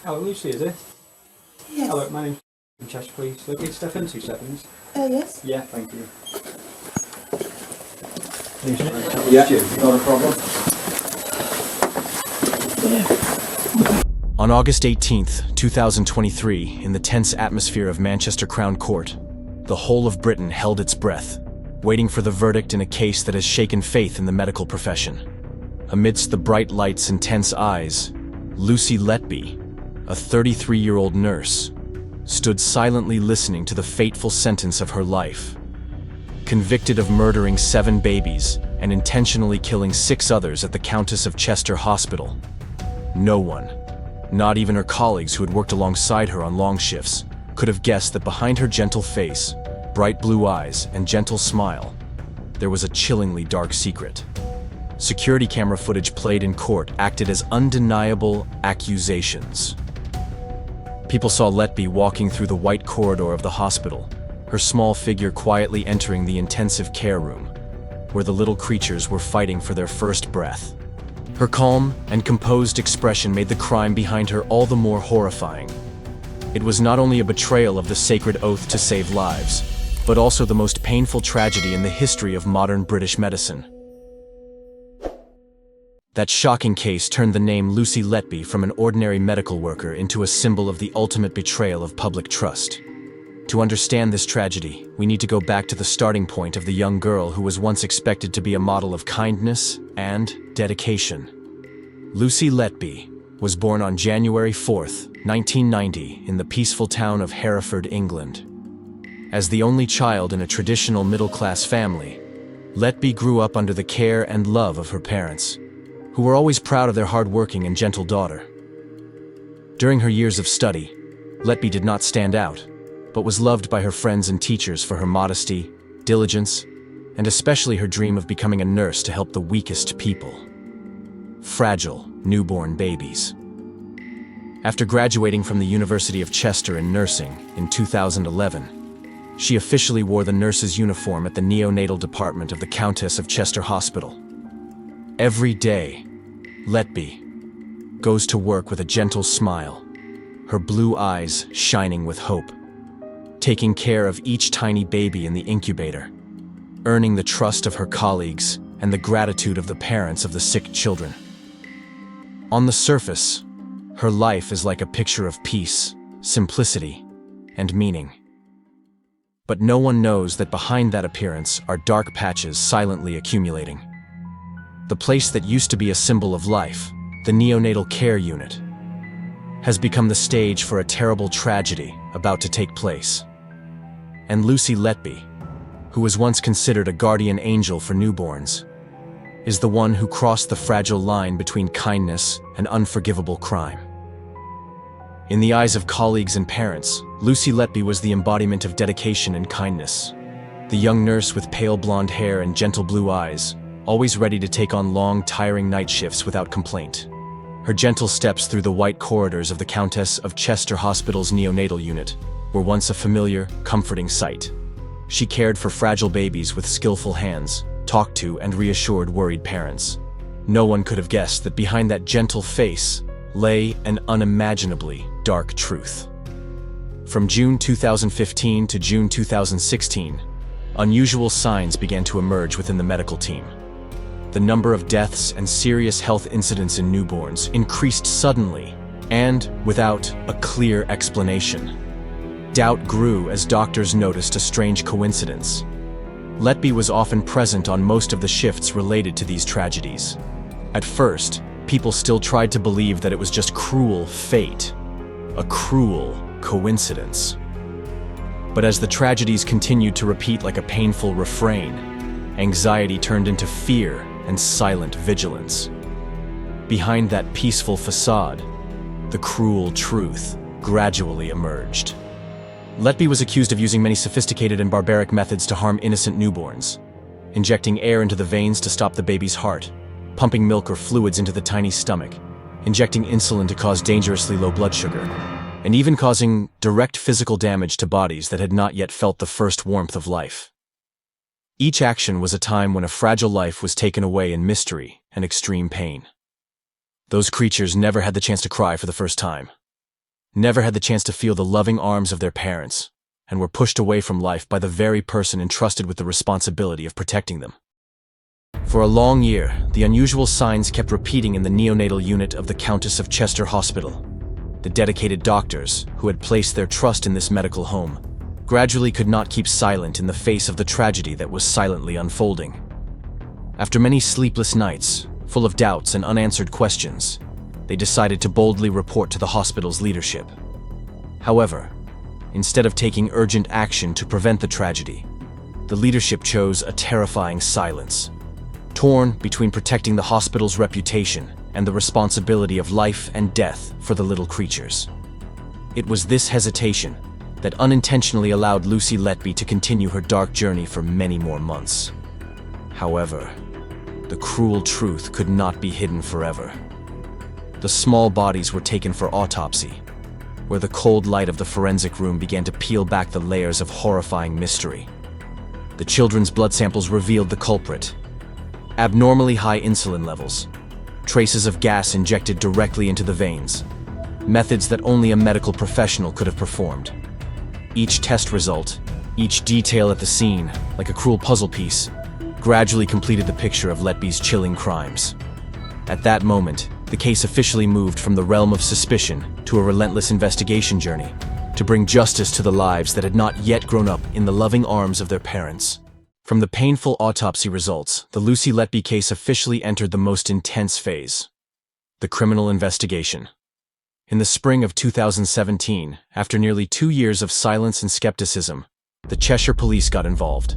Hello, Lucy, is it? Yes. Hello, my name's Chester, please. Okay, step in 2 seconds. Yes. Yeah, thank you. Yeah, not a problem. On August 18th, 2023, in the tense atmosphere of Manchester Crown Court, the whole of Britain held its breath, waiting for the verdict in a case that has shaken faith in the medical profession. Amidst the bright lights and tense eyes, Lucy Letby, a 33-year-old nurse, stood silently listening to the fateful sentence of her life. Convicted of murdering 7 babies and intentionally killing 6 others at the Countess of Chester Hospital, no one, not even her colleagues who had worked alongside her on long shifts, could have guessed that behind her gentle face, bright blue eyes, and gentle smile, there was a chillingly dark secret. Security camera footage played in court acted as undeniable accusations. People saw Letby walking through the white corridor of the hospital, her small figure quietly entering the intensive care room, where the little creatures were fighting for their first breath. Her calm and composed expression made the crime behind her all the more horrifying. It was not only a betrayal of the sacred oath to save lives, but also the most painful tragedy in the history of modern British medicine. That shocking case turned the name Lucy Letby from an ordinary medical worker into a symbol of the ultimate betrayal of public trust. To understand this tragedy, we need to go back to the starting point of the young girl who was once expected to be a model of kindness and dedication. Lucy Letby was born on January 4th, 1990, in the peaceful town of Hereford, England. As the only child in a traditional middle-class family, Letby grew up under the care and love of her parents, who were always proud of their hard-working and gentle daughter. During her years of study, Letby did not stand out, but was loved by her friends and teachers for her modesty, diligence, and especially her dream of becoming a nurse to help the weakest people. Fragile, newborn babies. After graduating from the University of Chester in nursing in 2011, she officially wore the nurse's uniform at the neonatal department of the Countess of Chester Hospital. Every day, Letby goes to work with a gentle smile, her blue eyes shining with hope, taking care of each tiny baby in the incubator, earning the trust of her colleagues and the gratitude of the parents of the sick children. On the surface, her life is like a picture of peace, simplicity, and meaning. But no one knows that behind that appearance are dark patches silently accumulating. The place that used to be a symbol of life, the neonatal care unit, has become the stage for a terrible tragedy about to take place. And Lucy Letby, who was once considered a guardian angel for newborns, is the one who crossed the fragile line between kindness and unforgivable crime. In the eyes of colleagues and parents, Lucy Letby was the embodiment of dedication and kindness. The young nurse with pale blonde hair and gentle blue eyes, always ready to take on long, tiring night shifts without complaint. Her gentle steps through the white corridors of the Countess of Chester Hospital's neonatal unit were once a familiar, comforting sight. She cared for fragile babies with skillful hands, talked to and reassured worried parents. No one could have guessed that behind that gentle face lay an unimaginably dark truth. From June 2015 to June 2016, unusual signs began to emerge within the medical team. The number of deaths and serious health incidents in newborns increased suddenly and without a clear explanation. Doubt grew as doctors noticed a strange coincidence. Letby was often present on most of the shifts related to these tragedies. At first, people still tried to believe that it was just cruel fate, a cruel coincidence. But as the tragedies continued to repeat like a painful refrain, anxiety turned into fear and silent vigilance. Behind that peaceful facade, the cruel truth gradually emerged. Letby was accused of using many sophisticated and barbaric methods to harm innocent newborns, injecting air into the veins to stop the baby's heart, pumping milk or fluids into the tiny stomach, injecting insulin to cause dangerously low blood sugar, and even causing direct physical damage to bodies that had not yet felt the first warmth of life. Each action was a time when a fragile life was taken away in mystery and extreme pain. Those creatures never had the chance to cry for the first time, never had the chance to feel the loving arms of their parents, and were pushed away from life by the very person entrusted with the responsibility of protecting them. For a long year, the unusual signs kept repeating in the neonatal unit of the Countess of Chester Hospital. The dedicated doctors, who had placed their trust in this medical home, gradually could not keep silent in the face of the tragedy that was silently unfolding. After many sleepless nights, full of doubts and unanswered questions, they decided to boldly report to the hospital's leadership. However, instead of taking urgent action to prevent the tragedy, the leadership chose a terrifying silence, torn between protecting the hospital's reputation and the responsibility of life and death for the little creatures. It was this hesitation that unintentionally allowed Lucy Letby to continue her dark journey for many more months. However, the cruel truth could not be hidden forever. The small bodies were taken for autopsy, where the cold light of the forensic room began to peel back the layers of horrifying mystery. The children's blood samples revealed the culprit: abnormally high insulin levels, traces of gas injected directly into the veins, methods that only a medical professional could have performed. Each test result, each detail at the scene, like a cruel puzzle piece, gradually completed the picture of Letby's chilling crimes. At that moment, the case officially moved from the realm of suspicion to a relentless investigation journey to bring justice to the lives that had not yet grown up in the loving arms of their parents. From the painful autopsy results, the Lucy Letby case officially entered the most intense phase: the criminal investigation. In the spring of 2017, after nearly 2 years of silence and skepticism, the Cheshire Police got involved.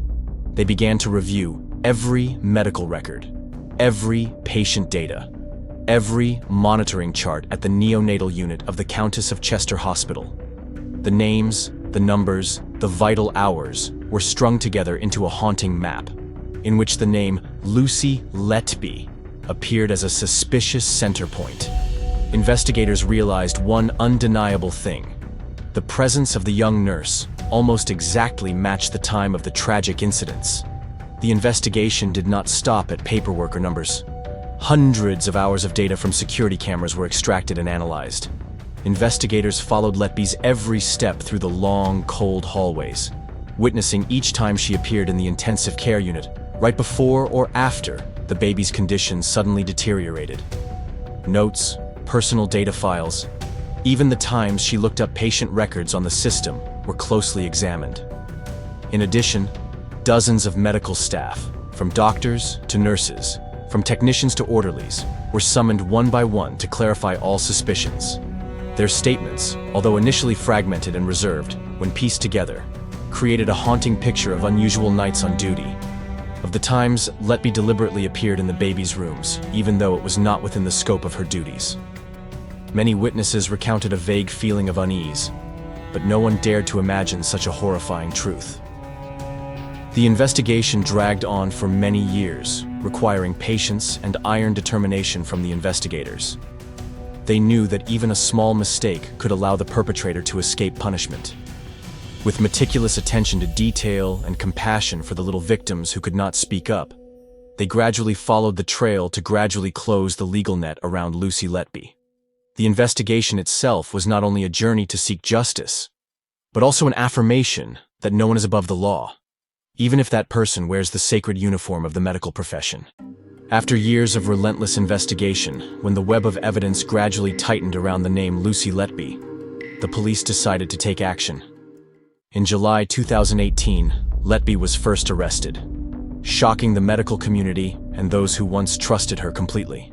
They began to review every medical record, every patient data, every monitoring chart at the neonatal unit of the Countess of Chester Hospital. The names, the numbers, the vital hours were strung together into a haunting map, in which the name Lucy Letby appeared as a suspicious center point. Investigators realized one undeniable thing: the presence of the young nurse almost exactly matched the time of the tragic incidents. The investigation did not stop at paperwork or numbers. Hundreds of hours of data from security cameras were extracted and analyzed. Investigators followed Letby's every step through the long, cold hallways, witnessing each time she appeared in the intensive care unit, right before or after the baby's condition suddenly deteriorated. Notes, personal data files, even the times she looked up patient records on the system were closely examined. In addition, dozens of medical staff, from doctors to nurses, from technicians to orderlies, were summoned one by one to clarify all suspicions. Their statements, although initially fragmented and reserved, when pieced together, created a haunting picture of unusual nights on duty, of the times Letby deliberately appeared in the baby's rooms, even though it was not within the scope of her duties. Many witnesses recounted a vague feeling of unease, but no one dared to imagine such a horrifying truth. The investigation dragged on for many years, requiring patience and iron determination from the investigators. They knew that even a small mistake could allow the perpetrator to escape punishment. With meticulous attention to detail and compassion for the little victims who could not speak up, they gradually followed the trail to gradually close the legal net around Lucy Letby. The investigation itself was not only a journey to seek justice, but also an affirmation that no one is above the law, even if that person wears the sacred uniform of the medical profession. After years of relentless investigation, when the web of evidence gradually tightened around the name Lucy Letby, the police decided to take action. In July 2018, Letby was first arrested, shocking the medical community and those who once trusted her completely.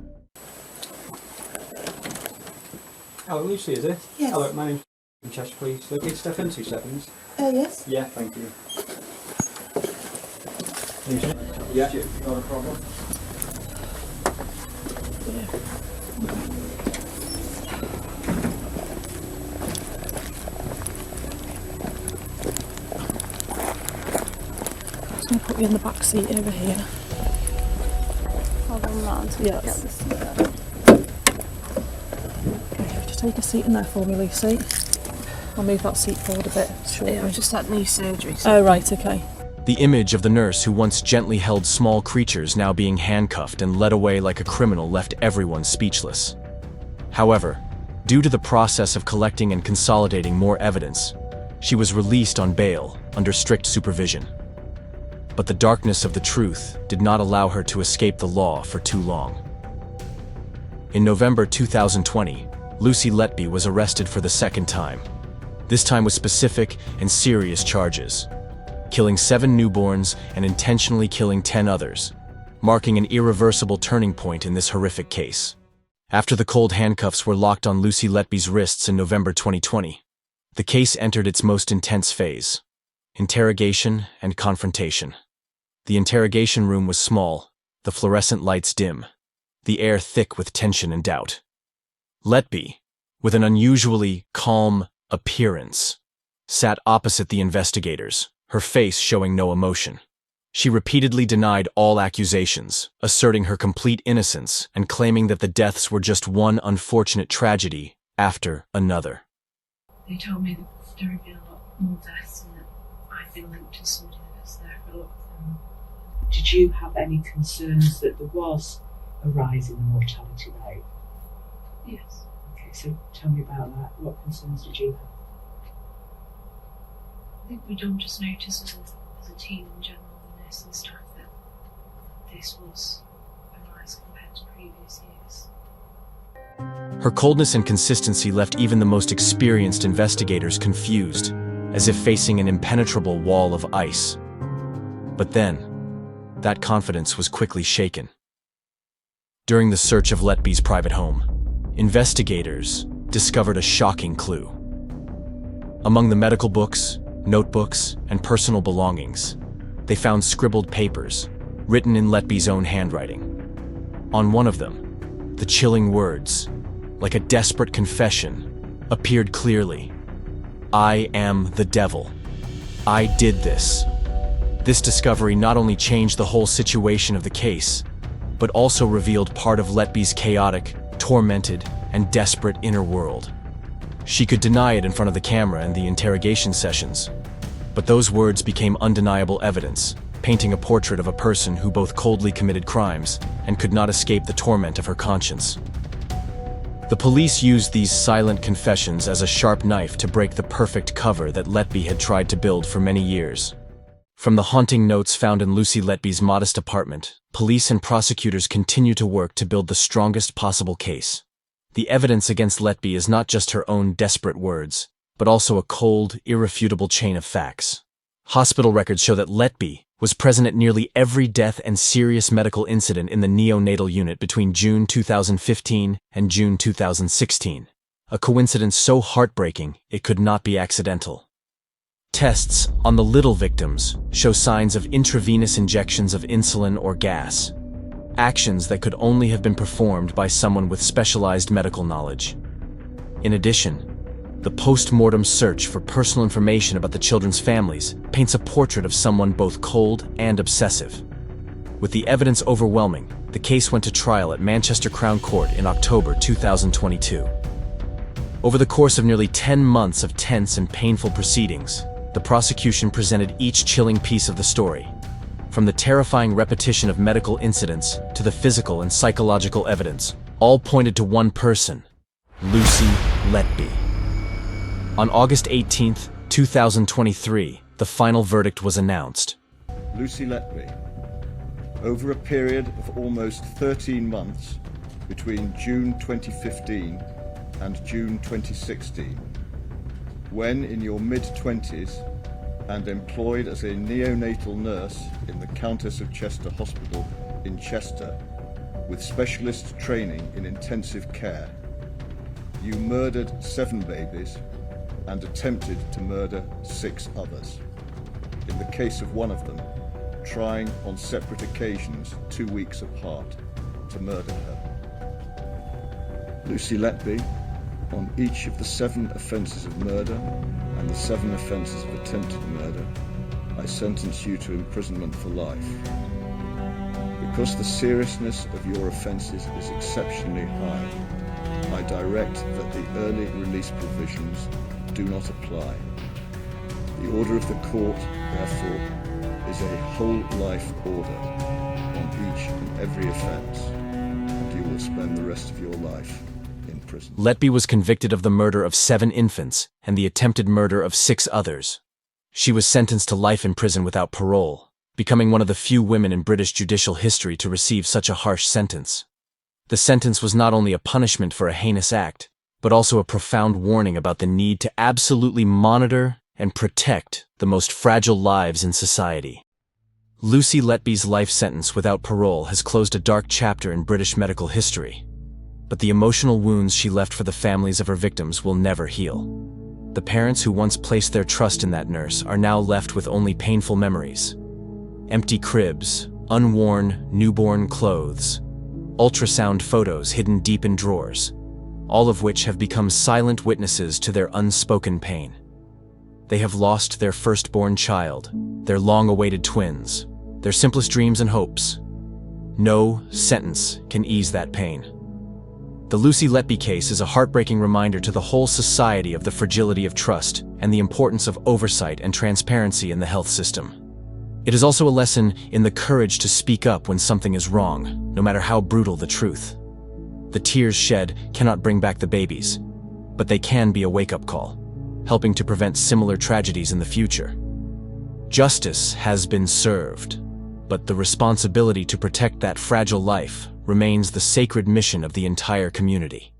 Oh, Lucy, is it? Yes. Hello, my name's from Cheshire Police. Okay, step in 2 seconds. Yes. Yeah, thank you. Yeah, not a problem. I'm going to put you in the back seat over here. Hold on, man. Yes. Get this seat. Okay, just take a seat in there for me, Lucy. I'll move that seat forward a bit. Yeah, I just had knee surgery. So Oh, right, okay. The image of the nurse who once gently held small creatures now being handcuffed and led away like a criminal left everyone speechless. However, due to the process of collecting and consolidating more evidence, she was released on bail under strict supervision. But the darkness of the truth did not allow her to escape the law for too long. In November 2020, Lucy Letby was arrested for the second time, this time with specific and serious charges: killing 7 newborns and intentionally killing 10 others, marking an irreversible turning point in this horrific case. After the cold handcuffs were locked on Lucy Letby's wrists in November 2020, the case entered its most intense phase: interrogation and confrontation. The interrogation room was small, the fluorescent lights dim, the air thick with tension and doubt. Letby, with an unusually calm appearance, sat opposite the investigators, her face showing no emotion. She repeatedly denied all accusations, asserting her complete innocence and claiming that the deaths were just one unfortunate tragedy after another. They told me that there had been a lot more deaths and that I'd been linked to somebody that's there for a lot of them. Did you have any concerns that there was a rise in the mortality rate? Yes. Okay, so tell me about that. What concerns did you have? I think we'd all just noticed as a team in general, the nurse and staff, that this was a rise compared to previous years. Her coldness and consistency left even the most experienced investigators confused, as if facing an impenetrable wall of ice. But then, that confidence was quickly shaken. During the search of Letby's private home, investigators discovered a shocking clue. Among the medical books, notebooks, and personal belongings, they found scribbled papers, written in Letby's own handwriting. On one of them, the chilling words, like a desperate confession, appeared clearly: "I am the devil. I did this." This discovery not only changed the whole situation of the case, but also revealed part of Letby's chaotic, tormented, and desperate inner world. She could deny it in front of the camera in the interrogation sessions, but those words became undeniable evidence, painting a portrait of a person who both coldly committed crimes and could not escape the torment of her conscience. The police used these silent confessions as a sharp knife to break the perfect cover that Letby had tried to build for many years. From the haunting notes found in Lucy Letby's modest apartment, police and prosecutors continue to work to build the strongest possible case. The evidence against Letby is not just her own desperate words, but also a cold, irrefutable chain of facts. Hospital records show that Letby was present at nearly every death and serious medical incident in the neonatal unit between June 2015 and June 2016, a coincidence so heartbreaking it could not be accidental. Tests on the little victims show signs of intravenous injections of insulin or gas, actions that could only have been performed by someone with specialized medical knowledge. In addition, the post-mortem search for personal information about the children's families paints a portrait of someone both cold and obsessive. With the evidence overwhelming, the case went to trial at Manchester Crown Court in October 2022. Over the course of nearly 10 months of tense and painful proceedings, the prosecution presented each chilling piece of the story, from the terrifying repetition of medical incidents to the physical and psychological evidence, all pointed to one person: Lucy Letby. On August 18, 2023, the final verdict was announced. Lucy Letby, over a period of almost 13 months between June 2015 and June 2016, when in your mid-20s and employed as a neonatal nurse in the Countess of Chester Hospital in Chester, with specialist training in intensive care, you murdered 7 babies and attempted to murder 6 others. In the case of one of them, trying on separate occasions 2 weeks apart to murder her. Lucy Letby, on each of the 7 offences of murder and the 7 offences of attempted murder, I sentence you to imprisonment for life. Because the seriousness of your offences is exceptionally high, I direct that the early release provisions do not apply. The order of the court, therefore, is a whole life order on each and every offence, and you will spend the rest of your life in prison. Letby was convicted of the murder of 7 infants and the attempted murder of 6 others. She was sentenced to life in prison without parole, becoming one of the few women in British judicial history to receive such a harsh sentence. The sentence was not only a punishment for a heinous act, but also a profound warning about the need to absolutely monitor and protect the most fragile lives in society. Lucy Letby's life sentence without parole has closed a dark chapter in British medical history, but the emotional wounds she left for the families of her victims will never heal. The parents who once placed their trust in that nurse are now left with only painful memories. Empty cribs, unworn, newborn clothes, ultrasound photos hidden deep in drawers, all of which have become silent witnesses to their unspoken pain. They have lost their firstborn child, their long-awaited twins, their simplest dreams and hopes. No sentence can ease that pain. The Lucy Letby case is a heartbreaking reminder to the whole society of the fragility of trust and the importance of oversight and transparency in the health system. It is also a lesson in the courage to speak up when something is wrong, no matter how brutal the truth. The tears shed cannot bring back the babies, but they can be a wake-up call, helping to prevent similar tragedies in the future. Justice has been served, but the responsibility to protect that fragile life remains the sacred mission of the entire community.